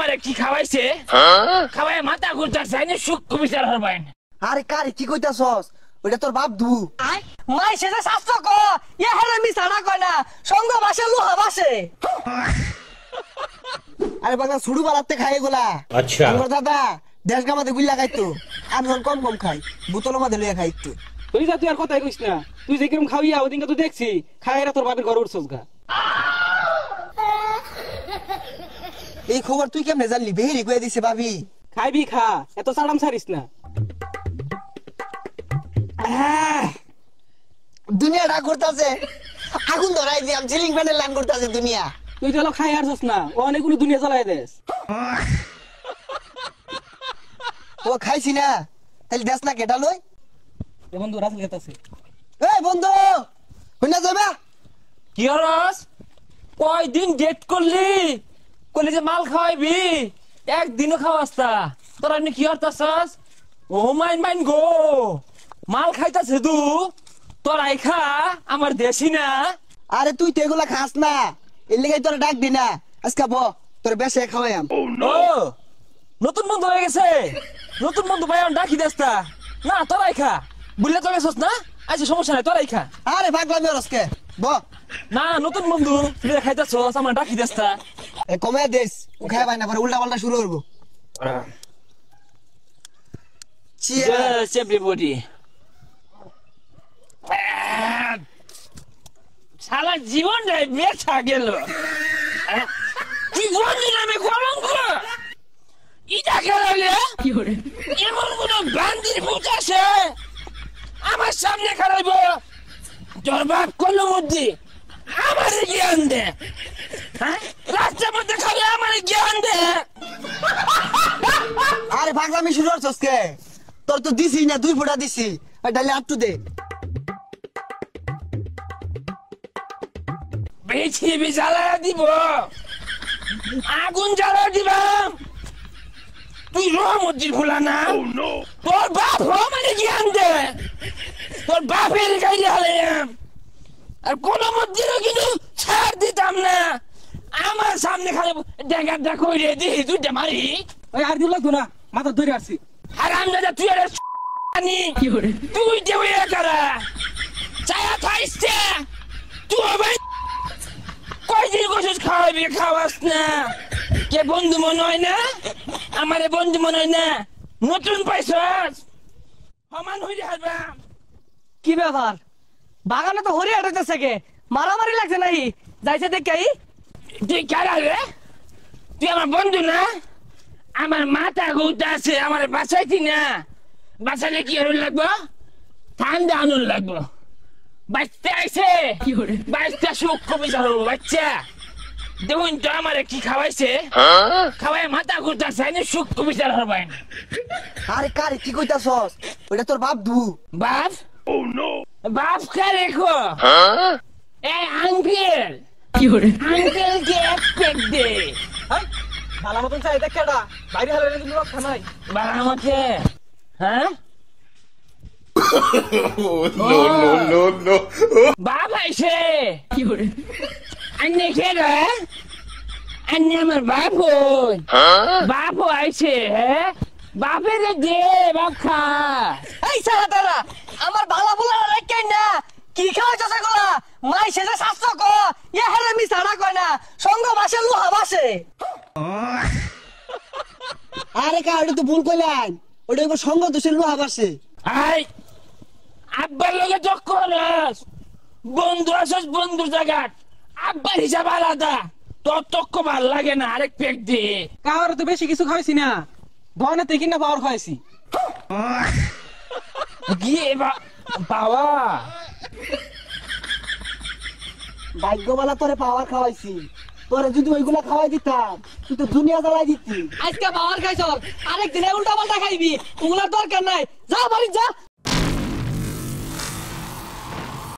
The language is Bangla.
আমারে কি খাওয়াইছে খাওয়াই মাথা ঘুরতাছে আইনে সূক্ষ্ম বিচার হরবাইন। আরে কারে কি কইতাছস? ওইটা তোর বাপ দু মাই সেজে শাস্ত্র ক ইয়া হেরে মিছা না কয় না সঙ্গ ভাষে লোহা ভাষে। আরে বাবা ছুড়ু বালাতে খাই এগুলা। আচ্ছা আমার দাদা দেশ গামাতে গুল্লা খাইতো, আমি কম কম খাই, বোতলের মধ্যে লইয়া খাইতো। তুই যা, তুই আর কথাই কইস না। তুই যে কিরম খাওয়াইয়া ওদিনকে তো দেখছি খাইরা তোর বাপের ঘর উঠছস গা। এই খবর তুই কেমনে জানলি? বেহেরি কয়ে দিছে ভাবি। খাইবি খা, এত সাড়াম ছাড়িস না। দুনিয়া রাগ করতেছে, আগুন ধরাই দিয়াম, সিলিং ফ্যানের লাইন করতেছে দুনিয়া। তুই তো খাই আসছস না, ও অনেকগুলো দুনিয়া চালাই দেস। ও খাইছি না, তাহলে দেশ না কেটা লই। বন্ধু রাসেল খেতাছে। এই বন্ধু কইনা যাবা? কি হরস কয়দিন ডেট করলি কইলি যে মাল খাওয়াইবি, একদিনও খাওয়াস্তা তোর আপনি কি হরতাছস? ও মাইন গো মাল খাইতাছে দু তোর আই খা আমার দেশি না। আরে তুই তো এগুলা খাস না, এর লেগে তোর ডাক দি না। আজকে ব তোর বেশে খাওয়াইম। ও নতুন বন্ধু হয়ে গেছে, নতুন বন্ধু ভাই ডাকি দেস্তা না তোরাই খা বুঝলে তো গেছস না। আচ্ছা সমস্যা নাই তোরাই খা। আরে পাগলামি হরসকে ব না নতুন বন্ধু তুই খাইতাছস আমার ডাকি দেস্তা। এ কমে দেশ ও খাই পাই না, পরে উল্টা পাল্টা শুরু করবো। Cheers everybody. সারা জীবনটাই বেচা গেল, জীবন নামে কলঙ্ক। ইটা খেলালে এমন কোন বান্দির ভূত আছে আমার সামনে খারাইব? তোর বাপ করলো মধ্যে আমার জ্ঞান দে, রাস্তার মধ্যে খাবে আমার জ্ঞান দে। আরে পাগলামি শুরু করছস কে? তোর তো দিছি না, 2 ফোঁটা দিছি, আর ডালে আপ টু দে। পৃথিবী জ্বালায়া দিব, আগুন জ্বালায়া দিবাম। তুই রহমতির খোলা না, তোর বাপ মানে জ্ঞান দে, তোর বাপের গাইলে হালাইয়াম। আর কোন মধ্যেও কিন্তু ছাড় দিতাম না। আমার সামনে খালি ডেঙ্গাটা কইরে দিহি দুইটা মারি। ওই আর দিল তো না, মাথা ধরে আসছি। হারাম দাদা তুই আর তুই দেবে করা চায়া থাইছে তুই ভাই কয়দিন গোসুস খাওয়াবি খাওয়াস না। কে বন্ধু মনে হয় না? আমারে বন্ধু মনে হয় না? নতুন পাইছস সমান হইরে হারবা। কি ব্যাপার বাগানে তো হরি হাঁটাইতেছে কে? মারামারি লাগছে নাই? যাইছে দেখাই। তুই কারা রে? তুই আমার বন্ধু না? আমার মাথা গৌতা আছে, আমার বাঁচাইতি না। বাঁচালে কি হরুন লাগবো? ঠান্ডা আনুন লাগবো। বাচ্চা আইছে, বাচ্চা সূক্ষ্ম বিচার হবো। বাচ্চা দেখুন তো আমারে কি খাওয়াইছে, খাওয়াই মাথা ঘুরতাছে আইনে সূক্ষ্ম বিচার হরবাইন। আরে কারে কি কইতাছস? ওইটা তোর বাপ দু বাপ বাপ কে রেখো এ আঙ্কেল আঙ্কেল কে এক পেক দে। ভালো মতন চাই দেখ কেডা বাইরে হালে কিন্তু রক্ষা নাই। বারামতে হ্যাঁ no বাপ আইছে আন্নে কে রে? আন্নে আমার বাপ হই। বাপ আইছে হ্যাঁ, বাপের দে বাপ খা। এই সারা তারা আমার ভালো বলা রাখেন না। কি খাওয়াইছস এগুলা? মাই সেজে শাস্ত্র ক ইয়া হেরে মিছা না কয় না সঙ্গ ভাষে লোহা ভাষে। আরে কা ওটা তো ভুল কইলাম, ওটা একবার সঙ্গ দোষের লোহা বাসে। আই আব্বার লগে যোগ করস, বন্ধু আসস বন্ধুর জায়গা, আব্বার হিসাব আলাদা। তোর তক্ক ভাল লাগে না, আরেক পেক দে। কার তো বেশি কিছু খাইছি না, গহনা থেকে না পাওয়ার খাইছি। গিয়ে বাবা ভাগ্যবালা তোরে পাওয়ার খাওয়াইছি, তোরে যদি ওইগুলা খাওয়াই দিতাম তুই তো দুনিয়া জ্বালাই দিতি। আজকে পাওয়ার খাইছস, আরেক দিনে উল্টা পাল্টা খাইবি, ওগুলার দরকার নাই। যা বাড়ি যা।